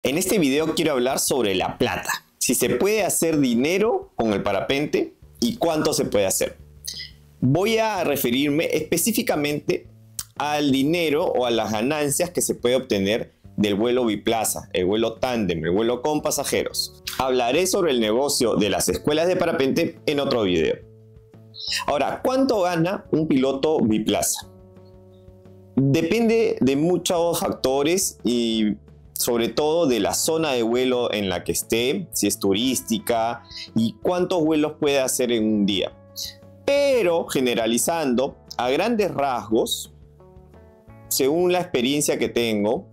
En este video quiero hablar sobre la plata, si se puede hacer dinero con el parapente y cuánto se puede hacer. Voy a referirme específicamente al dinero o a las ganancias que se puede obtener del vuelo biplaza, el vuelo tándem, el vuelo con pasajeros. Hablaré sobre el negocio de las escuelas de parapente en otro video. Ahora, ¿cuánto gana un piloto biplaza? Depende de muchos factores y sobre todo de la zona de vuelo en la que esté, si es turística y cuántos vuelos puede hacer en un día. Pero generalizando, a grandes rasgos, según la experiencia que tengo,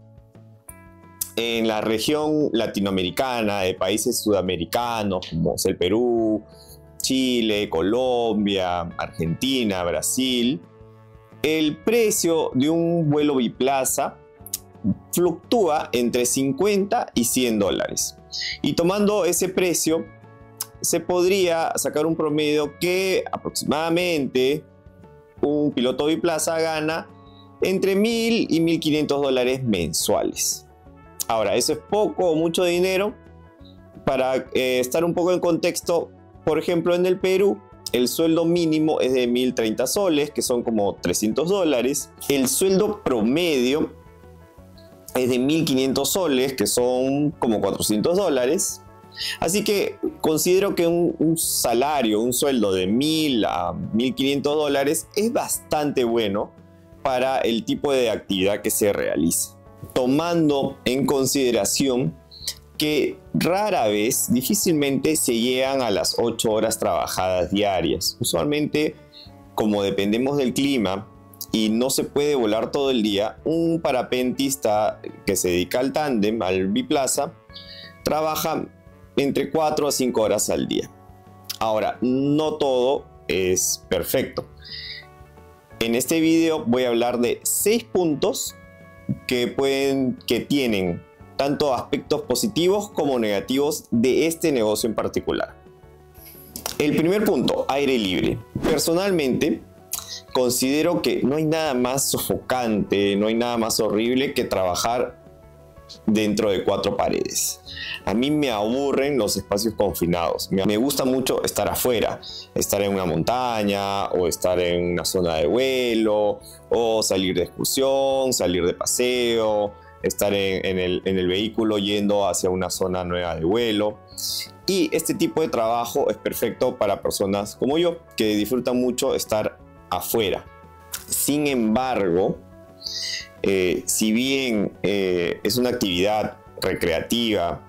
en la región latinoamericana, de países sudamericanos como es el Perú, Chile, Colombia, Argentina, Brasil, el precio de un vuelo biplaza fluctúa entre 50 y 100 dólares. Y tomando ese precio, se podría sacar un promedio que aproximadamente un piloto biplaza gana entre 1.000 y 1.500 dólares mensuales. Ahora, ¿eso es poco o mucho dinero? Para estar un poco en contexto, por ejemplo, en el Perú, el sueldo mínimo es de 1.030 soles, que son como 300 dólares. El sueldo promedio es de 1.500 soles, que son como 400 dólares. Así que considero que un salario, un sueldo de 1.000 a 1.500 dólares es bastante bueno para el tipo de actividad que se realiza, tomando en consideración que rara vez, difícilmente se llegan a las 8 horas trabajadas diarias. Usualmente, como dependemos del clima y no se puede volar todo el día, un parapentista que se dedica al tándem, al biplaza, trabaja entre 4 a 5 horas al día. Ahora, no todo es perfecto. En este video voy a hablar de 6 puntos que tienen tanto aspectos positivos como negativos de este negocio en particular. El primer punto, aire libre. Personalmente, considero que no hay nada más sofocante, no hay nada más horrible que trabajar dentro de 4 paredes. A mí me aburren los espacios confinados. Me gusta mucho estar afuera, estar en una montaña o estar en una zona de vuelo o salir de excursión, salir de paseo, estar en el vehículo yendo hacia una zona nueva de vuelo. Y este tipo de trabajo es perfecto para personas como yo, que disfrutan mucho estar afuera. Sin embargo, si bien es una actividad recreativa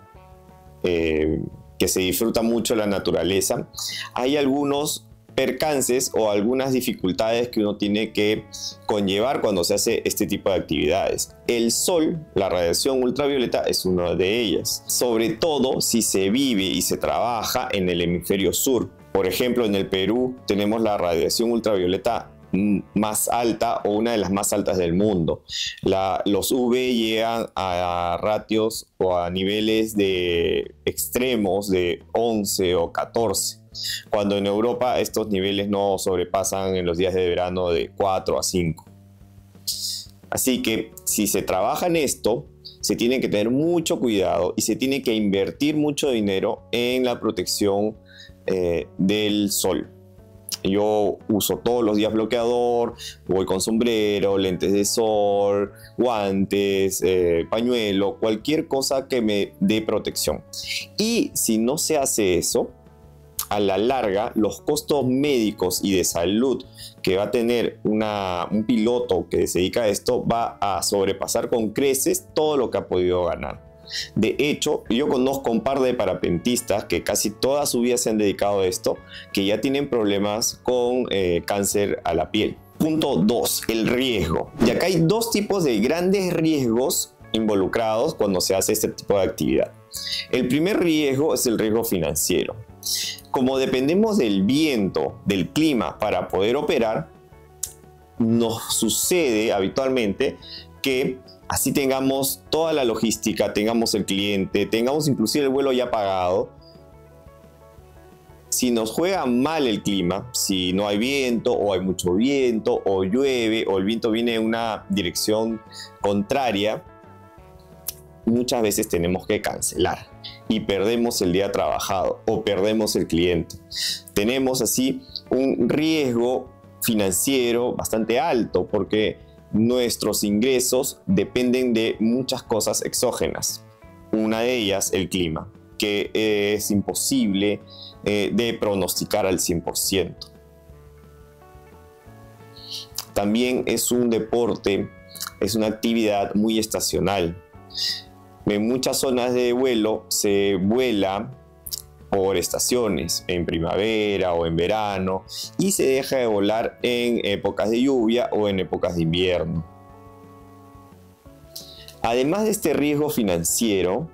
que se disfruta mucho la naturaleza, hay algunos percances o algunas dificultades que uno tiene que conllevar cuando se hace este tipo de actividades. El sol, la radiación ultravioleta, es una de ellas, sobre todo si se vive y se trabaja en el hemisferio sur. Por ejemplo, en el Perú tenemos la radiación ultravioleta más alta o una de las más altas del mundo. Los UV llegan a ratios o a niveles de extremos de 11 o 14, cuando en Europa estos niveles no sobrepasan en los días de verano de 4 a 5. Así que si se trabaja en esto, se tiene que tener mucho cuidado y se tiene que invertir mucho dinero en la protección del sol. Yo uso todos los días bloqueador, voy con sombrero, lentes de sol, guantes, pañuelo, cualquier cosa que me dé protección. Y si no se hace eso, a la larga los costos médicos y de salud que va a tener un piloto que se dedica a esto va a sobrepasar con creces todo lo que ha podido ganar. De hecho, yo conozco un par de parapentistas que casi toda su vida se han dedicado a esto, que ya tienen problemas con cáncer a la piel. Punto 2, el riesgo. Y acá hay 2 tipos de grandes riesgos involucrados cuando se hace este tipo de actividad. El primer riesgo es el riesgo financiero. Como dependemos del viento, del clima para poder operar, nos sucede habitualmente que así tengamos toda la logística, tengamos el cliente, tengamos inclusive el vuelo ya pagado, si nos juega mal el clima, si no hay viento o hay mucho viento o llueve o el viento viene en una dirección contraria, muchas veces tenemos que cancelar y perdemos el día trabajado o perdemos el cliente. Tenemos así un riesgo financiero bastante alto porque nuestros ingresos dependen de muchas cosas exógenas. Una de ellas, el clima, que es imposible de pronosticar al 100%. También es un deporte, es una actividad muy estacional. En muchas zonas de vuelo se vuela por estaciones, en primavera o en verano, y se deja de volar en épocas de lluvia o en épocas de invierno. Además de este riesgo financiero,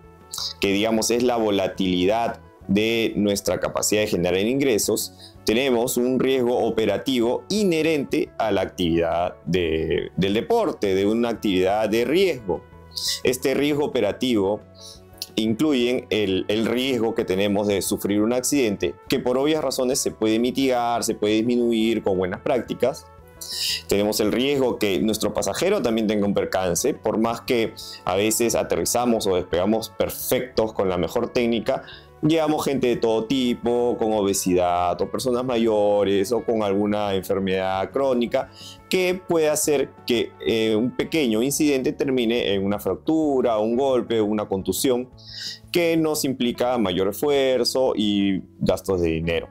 que digamos es la volatilidad de nuestra capacidad de generar ingresos, tenemos un riesgo operativo inherente a la actividad del deporte, de una actividad de riesgo. Este riesgo operativo incluye el riesgo que tenemos de sufrir un accidente, que por obvias razones se puede mitigar, se puede disminuir con buenas prácticas. Tenemos el riesgo que nuestro pasajero también tenga un percance, por más que a veces aterrizamos o despegamos perfectos con la mejor técnica, llevamos gente de todo tipo, con obesidad o personas mayores o con alguna enfermedad crónica que puede hacer que un pequeño incidente termine en una fractura, un golpe, una contusión que nos implica mayor esfuerzo y gastos de dinero.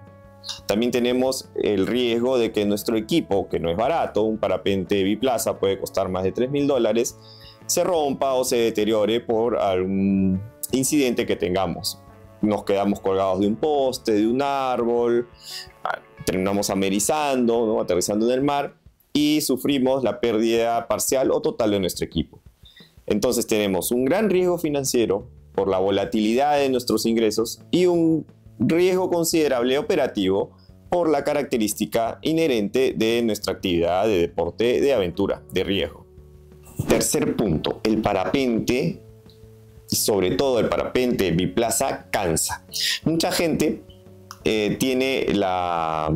También tenemos el riesgo de que nuestro equipo, que no es barato, un parapente biplaza puede costar más de $3.000, se rompa o se deteriore por algún incidente que tengamos. Nos quedamos colgados de un poste, de un árbol, terminamos amerizando, ¿no? Aterrizando en el mar y sufrimos la pérdida parcial o total de nuestro equipo. Entonces tenemos un gran riesgo financiero por la volatilidad de nuestros ingresos y un riesgo considerable operativo por la característica inherente de nuestra actividad de deporte de aventura, de riesgo. Tercer punto, el parapente, y sobre todo el parapente biplaza, cansa. Mucha gente tiene la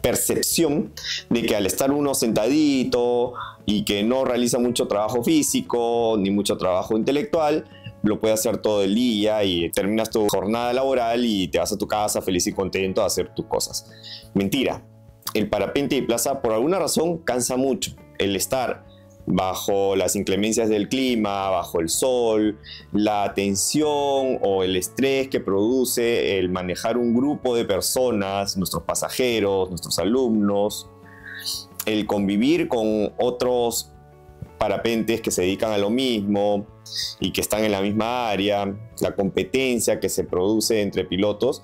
percepción de que al estar uno sentadito y que no realiza mucho trabajo físico ni mucho trabajo intelectual, lo puedes hacer todo el día y terminas tu jornada laboral y te vas a tu casa feliz y contento a hacer tus cosas. Mentira. El parapente biplaza por alguna razón cansa mucho. El estar bajo las inclemencias del clima, bajo el sol, la tensión o el estrés que produce el manejar un grupo de personas, nuestros pasajeros, nuestros alumnos, el convivir con otros parapentes que se dedican a lo mismo y que están en la misma área, la competencia que se produce entre pilotos,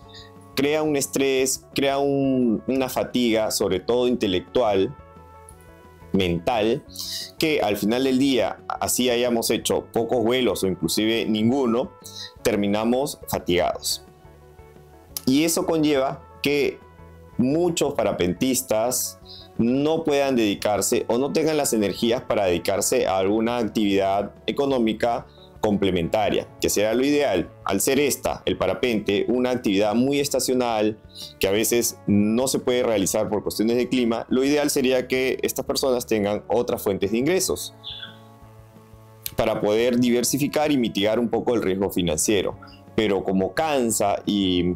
crea un estrés, crea una fatiga, sobre todo intelectual, mental, que al final del día, así hayamos hecho pocos vuelos o inclusive ninguno, terminamos fatigados. Y eso conlleva que muchos parapentistas no puedan dedicarse o no tengan las energías para dedicarse a alguna actividad económica complementaria, que será lo ideal. Al ser el parapente, una actividad muy estacional que a veces no se puede realizar por cuestiones de clima, lo ideal sería que estas personas tengan otras fuentes de ingresos para poder diversificar y mitigar un poco el riesgo financiero. Pero como cansa y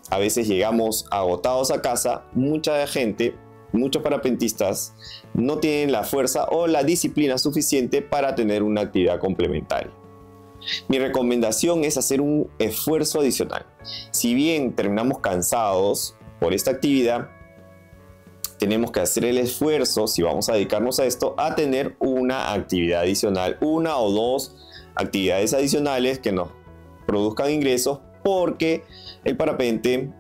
a veces llegamos agotados a casa, mucha gente, muchos parapentistas no tienen la fuerza o la disciplina suficiente para tener una actividad complementaria. Mi recomendación es hacer un esfuerzo adicional. Si bien terminamos cansados por esta actividad, tenemos que hacer el esfuerzo, si vamos a dedicarnos a esto, a tener una actividad adicional, una o dos actividades adicionales que nos produzcan ingresos, porque el parapente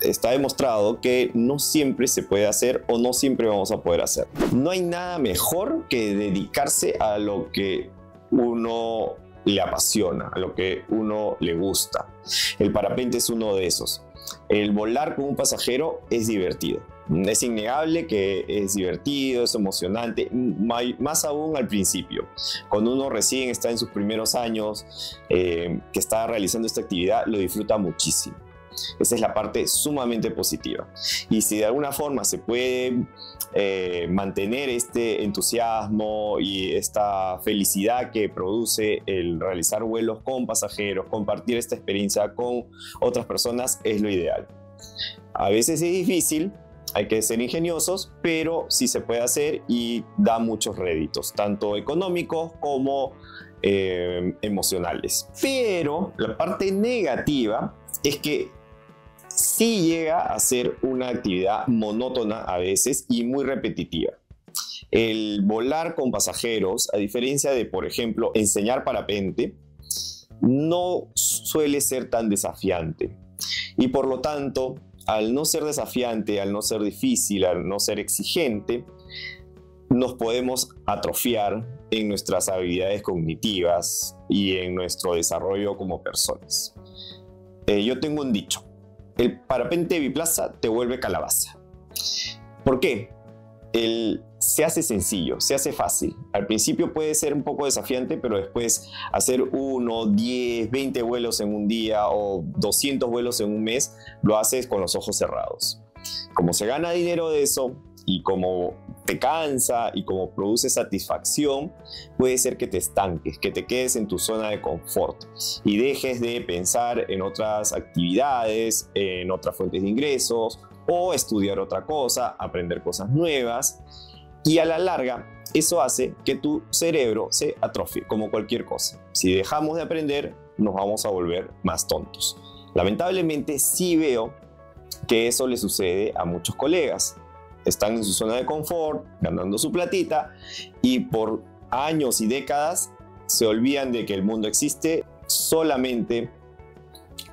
está demostrado que no siempre se puede hacer o no siempre vamos a poder hacer. No hay nada mejor que dedicarse a lo que uno le apasiona, a lo que uno le gusta. El parapente es uno de esos. El volar con un pasajero es divertido. Es innegable que es divertido, es emocionante, más aún al principio. Cuando uno recién está en sus primeros años, que está realizando esta actividad, lo disfruta muchísimo. Esa es la parte sumamente positiva. Y si de alguna forma se puede mantener este entusiasmo y esta felicidad que produce el realizar vuelos con pasajeros, compartir esta experiencia con otras personas, es lo ideal. A veces es difícil, hay que ser ingeniosos, pero sí se puede hacer y da muchos réditos, tanto económicos como emocionales. Pero la parte negativa es que sí llega a ser una actividad monótona a veces y muy repetitiva. El volar con pasajeros, a diferencia de, por ejemplo, enseñar parapente, no suele ser tan desafiante. Y por lo tanto, al no ser desafiante, al no ser difícil, al no ser exigente, nos podemos atrofiar en nuestras habilidades cognitivas y en nuestro desarrollo como personas. Yo tengo un dicho: el parapente biplaza te vuelve calabaza. ¿Por qué? Se hace sencillo, se hace fácil. Al principio puede ser un poco desafiante, pero después hacer 1, 10, 20 vuelos en un día o 200 vuelos en un mes, lo haces con los ojos cerrados. Como se gana dinero de eso y como te cansa y como produce satisfacción, puede ser que te estanques, que te quedes en tu zona de confort y dejes de pensar en otras actividades, en otras fuentes de ingresos o estudiar otra cosa, aprender cosas nuevas. Y a la larga, eso hace que tu cerebro se atrofie, como cualquier cosa. Si dejamos de aprender, nos vamos a volver más tontos. Lamentablemente, sí veo que eso le sucede a muchos colegas. Están en su zona de confort, ganando su platita, y por años y décadas se olvidan de que el mundo existe, solamente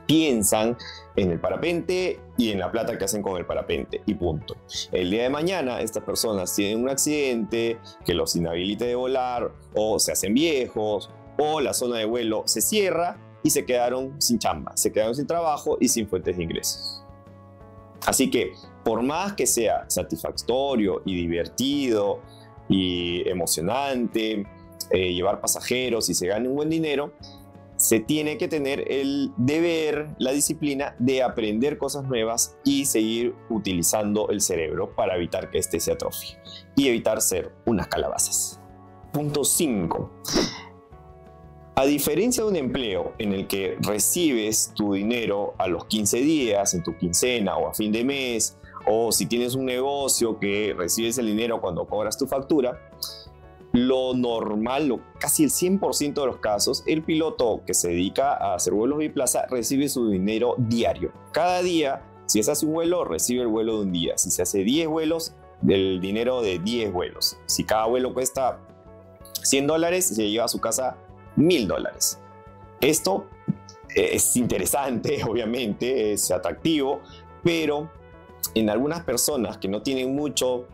piensan en el parapente y en la plata que hacen con el parapente y punto. El día de mañana estas personas tienen un accidente que los inhabilite de volar, o se hacen viejos, o la zona de vuelo se cierra y se quedaron sin chamba, se quedaron sin trabajo y sin fuentes de ingresos. Así que por más que sea satisfactorio y divertido y emocionante llevar pasajeros y se gane un buen dinero, se tiene que tener el deber, la disciplina de aprender cosas nuevas y seguir utilizando el cerebro para evitar que éste se atrofie y evitar ser unas calabazas. Punto 5. A diferencia de un empleo en el que recibes tu dinero a los 15 días, en tu quincena o a fin de mes, o si tienes un negocio que recibes el dinero cuando cobras tu factura, lo normal, casi el 100% de los casos, el piloto que se dedica a hacer vuelos biplaza recibe su dinero diario. Cada día, si se hace un vuelo, recibe el vuelo de un día. Si se hace 10 vuelos, el dinero de 10 vuelos. Si cada vuelo cuesta $100, se lleva a su casa $1000. Esto es interesante, obviamente, es atractivo, pero en algunas personas que no tienen mucho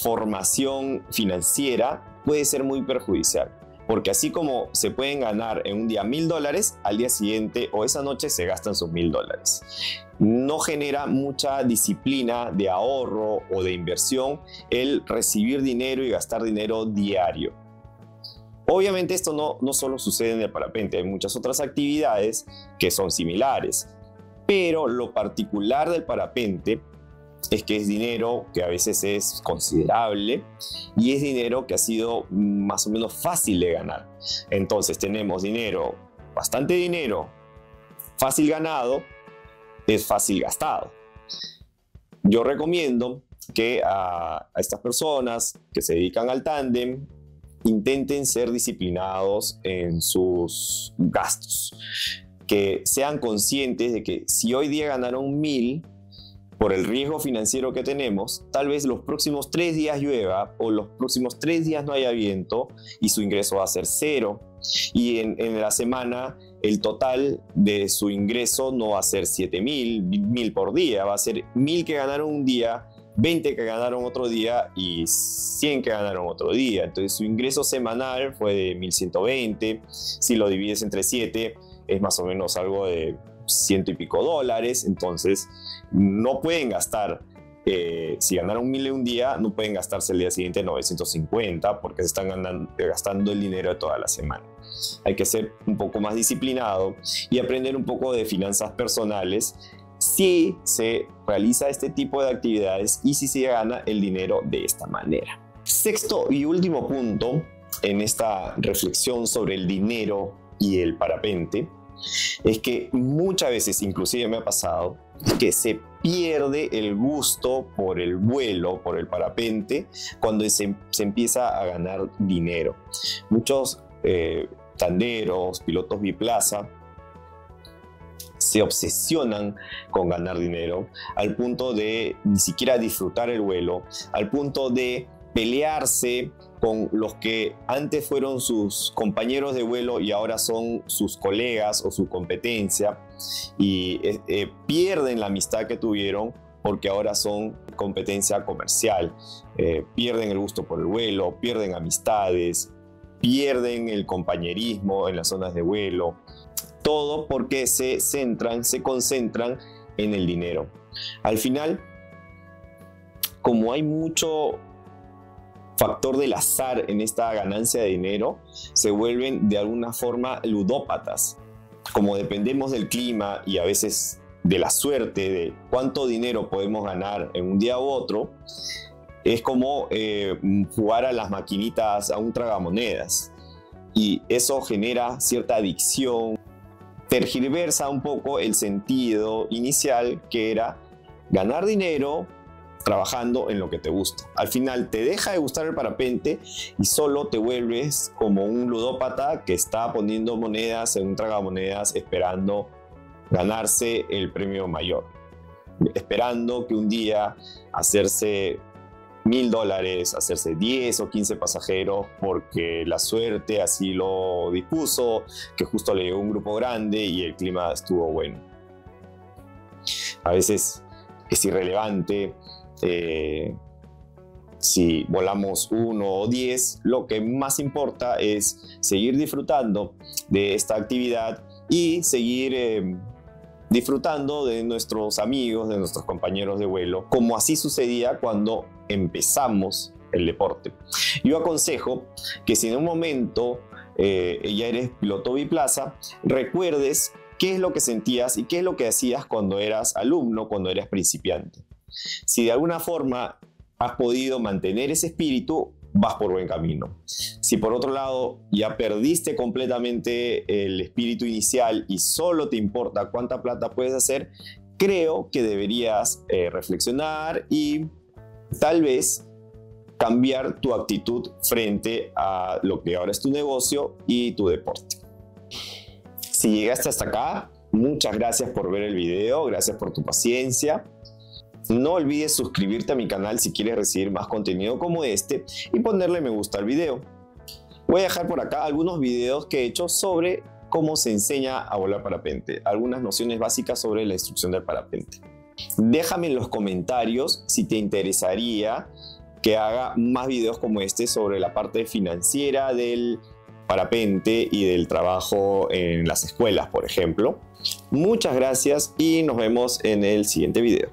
formación financiera, puede ser muy perjudicial, porque así como se pueden ganar en un día $1000, al día siguiente o esa noche se gastan sus $1000. No genera mucha disciplina de ahorro o de inversión el recibir dinero y gastar dinero diario. Obviamente esto no solo sucede en el parapente, hay muchas otras actividades que son similares, pero lo particular del parapente es que es dinero que a veces es considerable y es dinero que ha sido más o menos fácil de ganar. Entonces tenemos dinero, bastante dinero, fácil ganado, es fácil gastado. Yo recomiendo que a estas personas que se dedican al tándem intenten ser disciplinados en sus gastos, que sean conscientes de que si hoy día ganaron 1000, por el riesgo financiero que tenemos, tal vez los próximos 3 días llueva o los próximos 3 días no haya viento y su ingreso va a ser 0. Y en la semana el total de su ingreso no va a ser 7000, 1000 por día, va a ser 1000 que ganaron un día, 20 que ganaron otro día y 100 que ganaron otro día. Entonces su ingreso semanal fue de 1120, si lo divides entre 7 es más o menos algo de $100 y pico. Entonces no pueden gastar, si ganaron 1000 un día, no pueden gastarse el día siguiente 950 porque se están gastando el dinero de toda la semana. Hay que ser un poco más disciplinado y aprender un poco de finanzas personales si se realiza este tipo de actividades y si se gana el dinero de esta manera. Sexto y último punto en esta reflexión sobre el dinero y el parapente es que muchas veces, inclusive me ha pasado, que se pierde el gusto por el vuelo, por el parapente, cuando se empieza a ganar dinero. Muchos tanderos, pilotos biplaza, se obsesionan con ganar dinero al punto de ni siquiera disfrutar el vuelo, al punto de pelearse con los que antes fueron sus compañeros de vuelo y ahora son sus colegas o su competencia, y pierden la amistad que tuvieron porque ahora son competencia comercial. Pierden el gusto por el vuelo, pierden amistades, pierden el compañerismo en las zonas de vuelo. Todo porque se concentran en el dinero. Al final, como hay mucho factor del azar en esta ganancia de dinero, se vuelven de alguna forma ludópatas. Como dependemos del clima y a veces de la suerte de cuánto dinero podemos ganar en un día u otro, es como jugar a las maquinitas, a un tragamonedas, y eso genera cierta adicción, tergiversa un poco el sentido inicial, que era ganar dinero trabajando en lo que te gusta. Al final te deja de gustar el parapente y solo te vuelves como un ludópata que está poniendo monedas en un tragamonedas esperando ganarse el premio mayor, esperando que un día hacerse $1000, hacerse 10 o 15 pasajeros porque la suerte así lo dispuso, que justo le llegó un grupo grande y el clima estuvo bueno. A veces es irrelevante si volamos 1 o 10, lo que más importa es seguir disfrutando de esta actividad y seguir disfrutando de nuestros amigos, de nuestros compañeros de vuelo, como así sucedía cuando empezamos el deporte. Yo aconsejo que si en un momento ya eres piloto biplaza, recuerdes qué es lo que sentías y qué es lo que hacías cuando eras alumno, cuando eras principiante. Si de alguna forma has podido mantener ese espíritu, vas por buen camino. Si por otro lado ya perdiste completamente el espíritu inicial y solo te importa cuánta plata puedes hacer, creo que deberías reflexionar y tal vez cambiar tu actitud frente a lo que ahora es tu negocio y tu deporte. Si llegaste hasta acá, muchas gracias por ver el video, gracias por tu paciencia. No olvides suscribirte a mi canal si quieres recibir más contenido como este y ponerle me gusta al video. Voy a dejar por acá algunos videos que he hecho sobre cómo se enseña a volar parapente, algunas nociones básicas sobre la instrucción del parapente. Déjame en los comentarios si te interesaría que haga más videos como este sobre la parte financiera del parapente y del trabajo en las escuelas, por ejemplo. Muchas gracias y nos vemos en el siguiente video.